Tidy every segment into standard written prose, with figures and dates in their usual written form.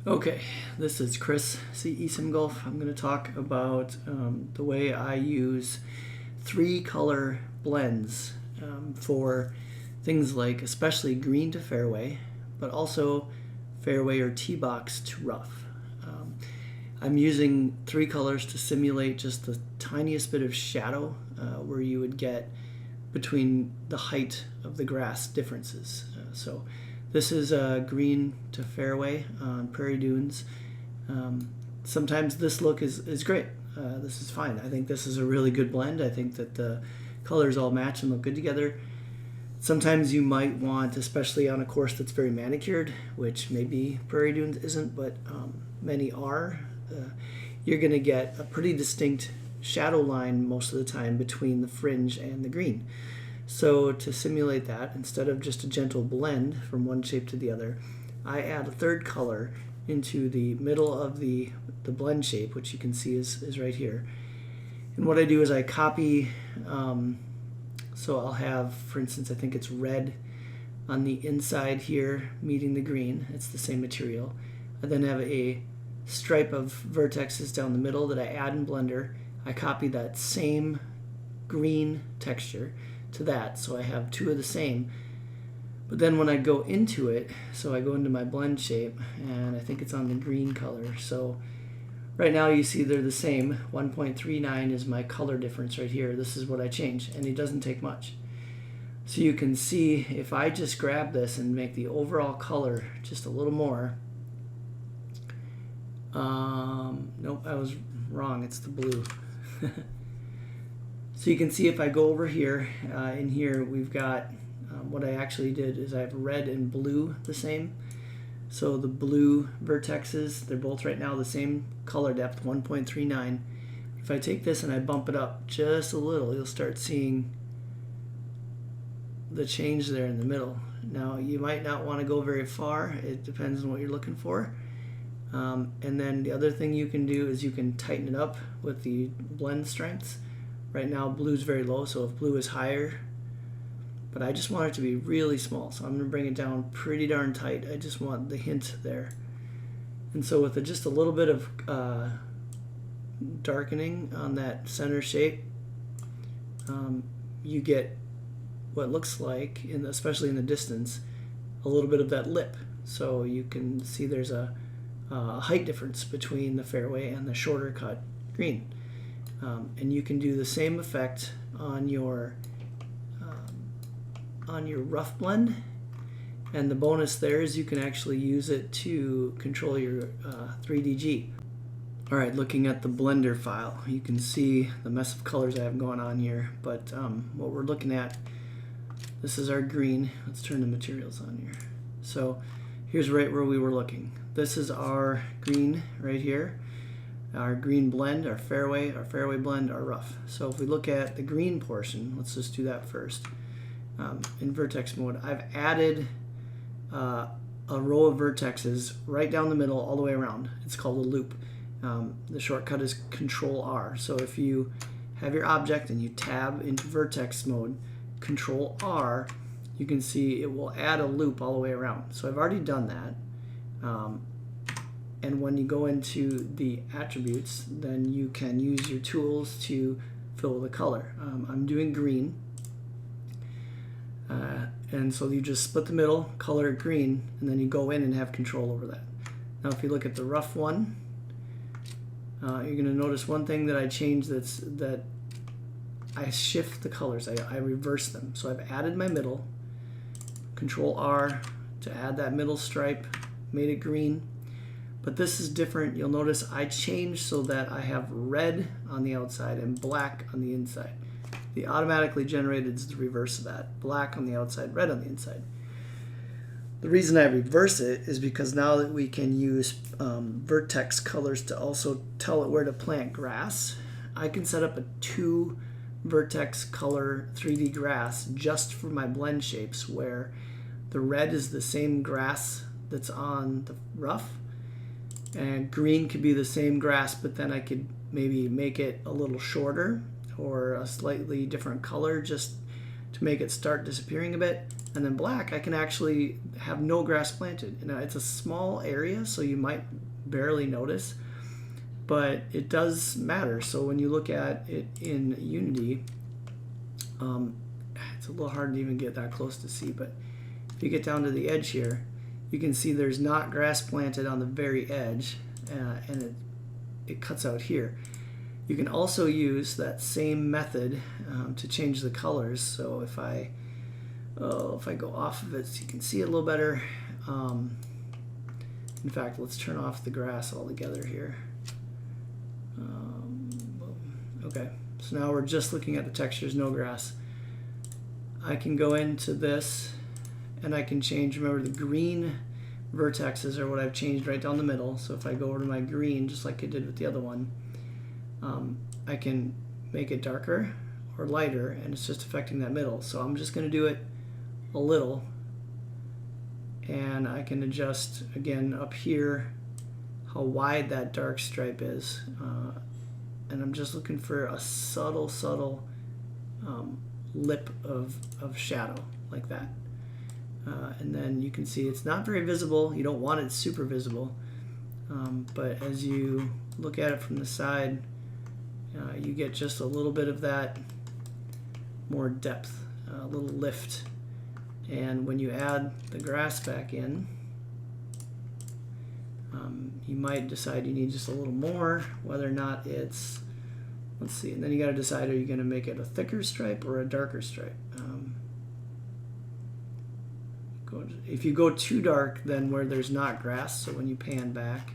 Okay, this is Chris, CE.Simgof. I'm going to talk about the way I use 3-color blends for things like especially green to fairway, but also fairway or tee box to rough. I'm using 3 colors to simulate just the tiniest bit of shadow where you would get between the height of the grass differences. So this is green to fairway on prairie dunes. Sometimes this look is great. This is fine. I think this is a really good blend. I think that the colors all match and look good together. Sometimes you might want, especially on a course that's very manicured, which maybe prairie dunes isn't, but many are, you're going to get a pretty distinct shadow line most of the time between the fringe and the green. So to simulate that, instead of just a gentle blend from one shape to the other, I add a 3rd color into the middle of the blend shape, which you can see is right here. And what I do is I copy, so I'll have, for instance, I think it's red on the inside here meeting the green. It's the same material. I then have a stripe of vertexes down the middle that I add in Blender. I copy that same green texture to that, so I have 2 of the same. But then when I go into it, so I go into my blend shape, and I think it's on the green color. So right now you see they're the same. 1.39 is my color difference right here. This is what I change, and it doesn't take much. So you can see if I just grab this and make the overall color just a little more. Nope, I was wrong. It's the blue. So you can see if I go over here, in here we've got, what I actually did is I have red and blue the same. So the blue vertexes, they're both right now the same color depth, 1.39. If I take this and I bump it up just a little, you'll start seeing the change there in the middle. Now you might not want to go very far, it depends on what you're looking for. And then the other thing you can do is you can tighten it up with the blend strengths. Right now blue's very low, so if blue is higher, but I just want it to be really small, so I'm going to bring it down pretty darn tight. I just want the hint there. And so with just a little bit of darkening on that center shape, you get what looks like, especially in the distance, a little bit of that lip. So you can see there's a height difference between the fairway and the shorter cut green. And you can do the same effect on your rough blend, and the bonus there is you can actually use it to control your 3DG. Alright, looking at the Blender file, you can see the mess of colors I have going on here, but what we're looking at, this is our green. Let's turn the materials on here. So here's right where we were looking. This is our green right here. Our green blend, our fairway blend, our rough. So if we look at the green portion, let's just do that first. In vertex mode, I've added a row of vertexes right down the middle all the way around. It's called a loop. The shortcut is Control R. So if you have your object and you tab into vertex mode, Control R, you can see it will add a loop all the way around. So I've already done that. And when you go into the attributes, then you can use your tools to fill the color. I'm doing green. And so you just split the middle, color it green, and then you go in and have control over that. Now if you look at the rough one, you're going to notice one thing that I changed, that I shift the colors, I reverse them. So I've added my middle, Control R to add that middle stripe, made it green. But this is different. You'll notice I changed so that I have red on the outside and black on the inside. The automatically generated is the reverse of that. Black on the outside, red on the inside. The reason I reverse it is because now that we can use vertex colors to also tell it where to plant grass, I can set up a 2 vertex color 3D grass just for my blend shapes, where the red is the same grass that's on the rough, and green could be the same grass, but then I could maybe make it a little shorter or a slightly different color just to make it start disappearing a bit. And then black, I can actually have no grass planted. And it's a small area, so you might barely notice, but it does matter. So when you look at it in Unity, it's a little hard to even get that close to see, but if you get down to the edge here, you can see there's not grass planted on the very edge, and it cuts out here. You can also use that same method to change the colors. So if I go off of it so you can see it a little better. In fact, let's turn off the grass altogether here. Okay, so now we're just looking at the textures, no grass. I can go into this and I can change, remember the green vertexes are what I've changed right down the middle. So if I go over to my green, just like I did with the other one, I can make it darker or lighter, and it's just affecting that middle. So I'm just going to do it a little, and I can adjust again up here how wide that dark stripe is, and I'm just looking for a subtle lip of shadow like that, and then you can see it's not very visible. You don't want it super visible, but as you look at it from the side, you get just a little bit of that more depth, a little lift. And when you add the grass back in, you might decide you need just a little more, whether or not it's, let's see, and then you got to decide, are you going to make it a thicker stripe or a darker stripe? If you go too dark, then where there's not grass, so when you pan back,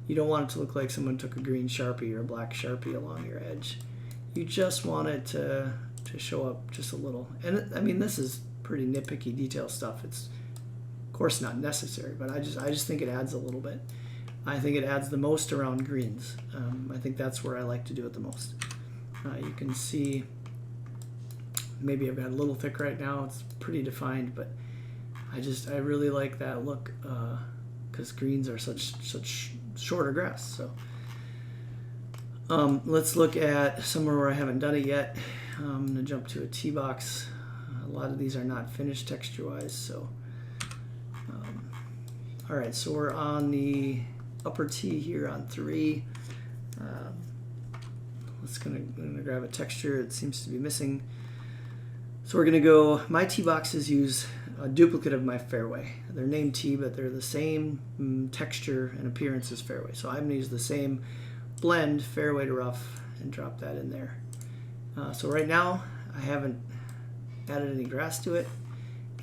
you don't want it to look like someone took a green Sharpie or a black Sharpie along your edge. You just want it to show up just a little. And I mean, this is pretty nitpicky detail stuff. It's of course not necessary, but I just think it adds a little bit. I think it adds the most around greens. I think that's where I like to do it the most. You can see maybe I've got a little thick right now. It's pretty defined, but I really like that look because greens are such shorter grass. So let's look at somewhere where I haven't done it yet. I'm going to jump to a tee box. A lot of these are not finished texture-wise, so all right, so we're on the upper tee here on 3. I'm gonna grab a texture. It seems to be missing. So we're gonna go. My tee boxes use a duplicate of my fairway. They're named tee, but they're the same texture and appearance as fairway. So I'm gonna use the same blend, fairway to rough, and drop that in there. So right now I haven't added any grass to it.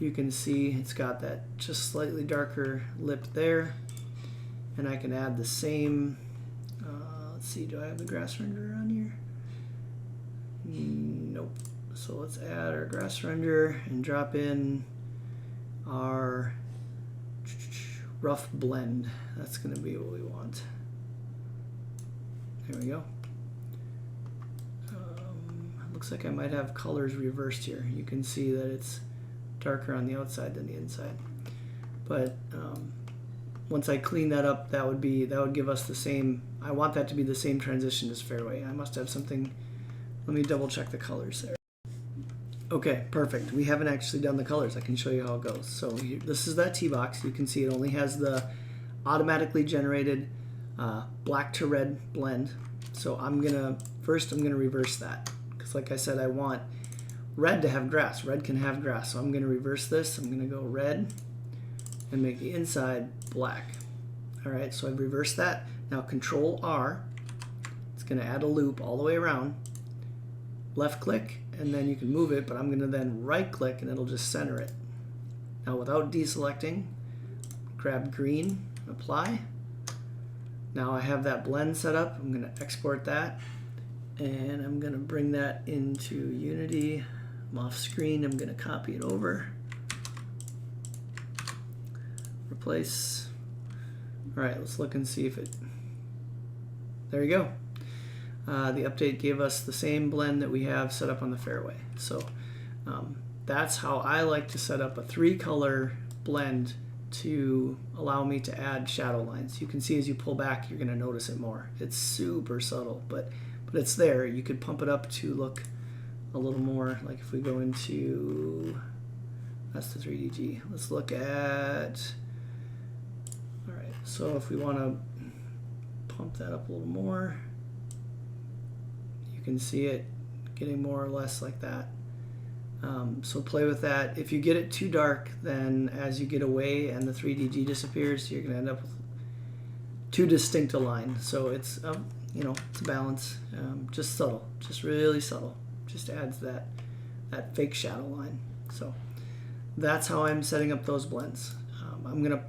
You can see it's got that just slightly darker lip there, and I can add the same, let's see, do I have the grass renderer on here? Nope. So let's add our grass renderer and drop in our rough blend. That's going to be what we want. There we go. Looks like I might have colors reversed here. You can see that it's darker on the outside than the inside. But once I clean that up, that would give us the same. I want that to be the same transition as fairway. I must have something. Let me double check the colors there. Okay, perfect. We haven't actually done the colors. I can show you how it goes. So this is that tee box. You can see it only has the automatically generated black to red blend. So first I'm gonna reverse that, because like I said, I want red to have grass. Red can have grass. So I'm gonna reverse this. I'm gonna go red and make the inside black. All right, so I've reversed that. Now Control R, it's gonna add a loop all the way around. Left click, and then you can move it, but I'm gonna then right click and it'll just center it. Now without deselecting, grab green, apply. Now I have that blend set up. I'm gonna export that, and I'm gonna bring that into Unity. I'm off screen, I'm gonna copy it over. Replace. All right, let's look and see if it, there you go. The update gave us the same blend that we have set up on the fairway. So that's how I like to set up a 3-color blend to allow me to add shadow lines. You can see as you pull back, you're gonna notice it more. It's super subtle, but it's there. You could pump it up to look a little more, like if we go into That's the 3DG. Let's look at, all right, so if we want to pump that up a little more, you can see it getting more or less like that. So play with that. If you get it too dark, then as you get away and the 3DG disappears, you're going to end up with too distinct a line. So it's, you know, it's a balance. Just subtle, just really subtle. Just adds that fake shadow line. So that's how I'm setting up those blends. I'm going to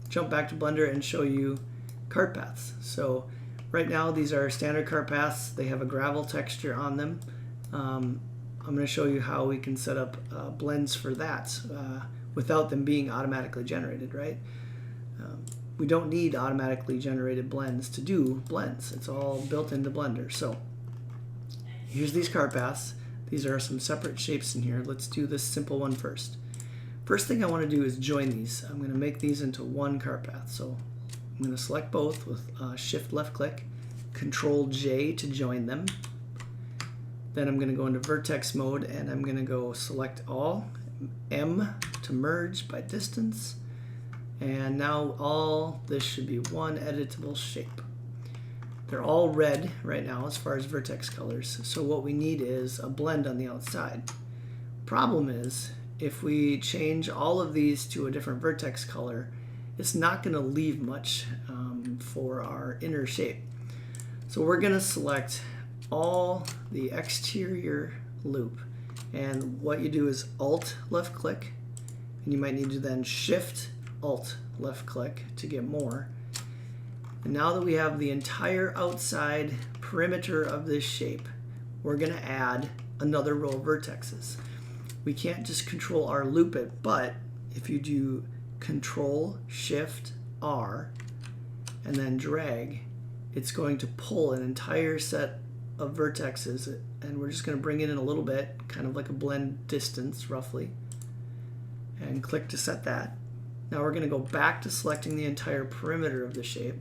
jump back to Blender and show you cart paths. So right now these are standard cart paths. They have a gravel texture on them. I'm going to show you how we can set up blends for that without them being automatically generated, right? We don't need automatically generated blends to do blends. It's all built into Blender. So here's these cart paths. These are some separate shapes in here. Let's do this simple one first. First thing I want to do is join these. I'm going to make these into one cart path. So I'm going to select both with Shift left click, Control J to join them. Then I'm going to go into vertex mode and I'm going to go select all, M to merge by distance. And now all this should be one editable shape. They're all red right now as far as vertex colors. So what we need is a blend on the outside. Problem is, if we change all of these to a different vertex color, it's not going to leave much for our inner shape. So we're going to select all the exterior loop, and what you do is Alt left click, and you might need to then Shift Alt left click to get more. And now that we have the entire outside perimeter of this shape, we're going to add another row of vertexes. We can't just Control R loop it, but if you do Control Shift R and then drag, it's going to pull an entire set of vertexes, and we're just going to bring it in a little bit, kind of like a blend distance roughly, and click to set that. Now we're going to go back to selecting the entire perimeter of the shape,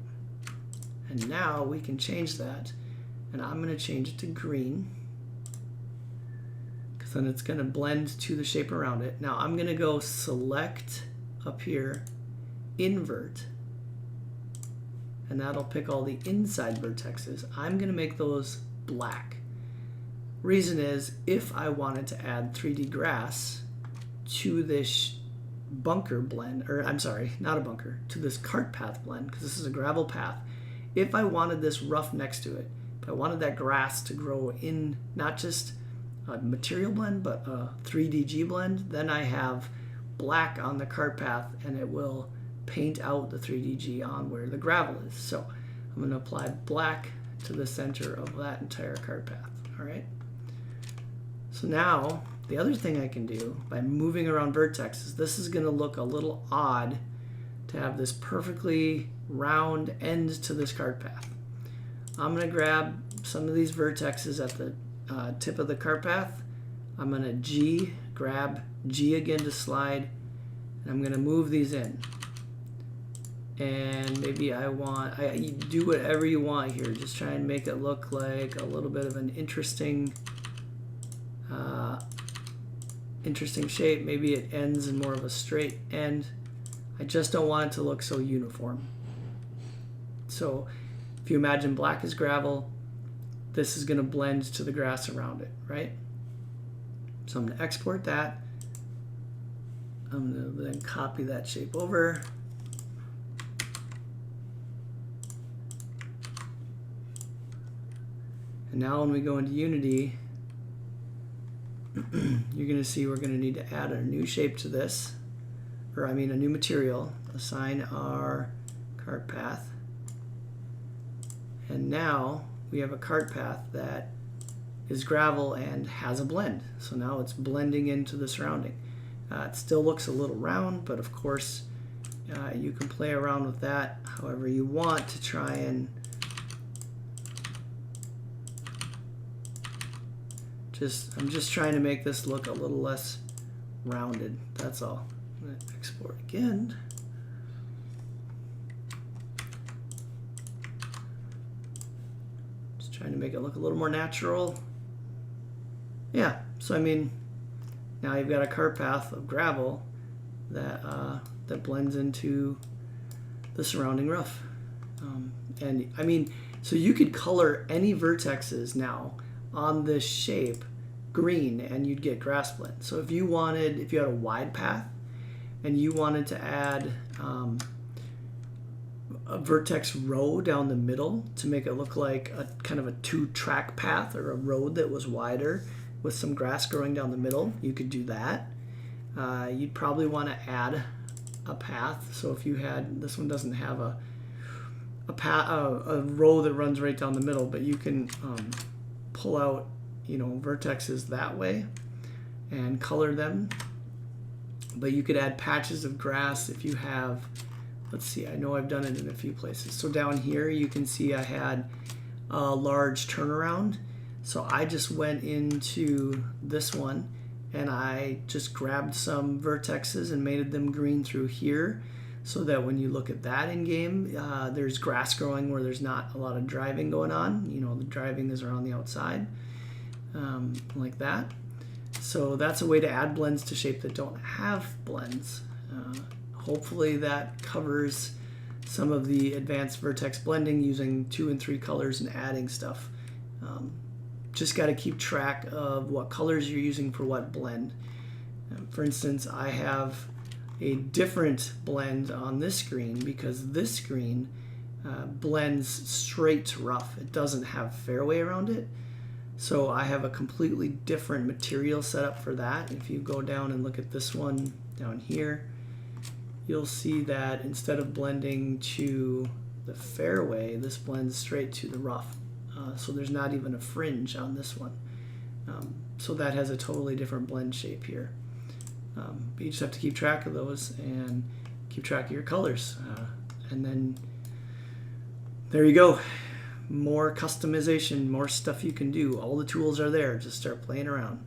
and now we can change that, and I'm going to change it to green because then it's going to blend to the shape around it. Now I'm going to go select up here, invert, and that'll pick all the inside vertexes. I'm going to make those black. Reason is, if I wanted to add 3D grass to this bunker blend, or I'm sorry, not a bunker, to this cart path blend, because this is a gravel path, if I wanted this rough next to it, if I wanted that grass to grow in not just a material blend, but a 3DG blend, then I have black on the cart path, and it will paint out the 3DG on where the gravel is. So I'm going to apply black to the center of that entire cart path. All right. So now the other thing I can do by moving around vertexes, this is going to look a little odd to have this perfectly round end to this cart path. I'm going to grab some of these vertexes at the tip of the cart path. I'm going to grab G again to slide, and I'm going to move these in. And maybe you do whatever you want here. Just try and make it look like a little bit of an interesting shape. Maybe it ends in more of a straight end. I just don't want it to look so uniform. So if you imagine black is gravel, this is going to blend to the grass around it, right? So I'm going to export that. I'm going to then copy that shape over. And now when we go into Unity, you're going to see we're going to need to add a new shape to this, or I mean a new material, assign our cart path. And now we have a cart path that is gravel and has a blend. So now it's blending into the surrounding. It still looks a little round, but of course you can play around with that however you want to try and I'm just trying to make this look a little less rounded. That's all. I'm going to export again. Just trying to make it look a little more natural. Yeah, so I mean, now you've got a cart path of gravel, that blends into the surrounding rough. And I mean, so you could color any vertexes now on this shape green and you'd get grass blend. So if you had a wide path and you wanted to add a vertex row down the middle to make it look like a kind of a 2-track path or a road that was wider with some grass growing down the middle, you could do that. You'd probably want to add a path. So if you had, this one doesn't have a row that runs right down the middle, but you can pull out, vertexes that way and color them. But you could add patches of grass if you have, let's see, I know I've done it in a few places. So down here you can see I had a large turnaround. So I just went into this one and I just grabbed some vertexes and made them green through here, so that when you look at that in game, there's grass growing where there's not a lot of driving going on. The driving is around the outside, like that. So that's a way to add blends to shape that don't have blends. Hopefully that covers some of the advanced vertex blending using 2 and 3 colors and adding stuff. Just got to keep track of what colors you're using for what blend. For instance, I have a different blend on this screen because this screen blends straight to rough. It doesn't have fairway around it. So I have a completely different material set up for that. If you go down and look at this one down here, you'll see that instead of blending to the fairway, this blends straight to the rough. So there's not even a fringe on this one. So that has a totally different blend shape here. But you just have to keep track of those and keep track of your colors. And then there you go. More customization, more stuff you can do. All the tools are there. Just start playing around.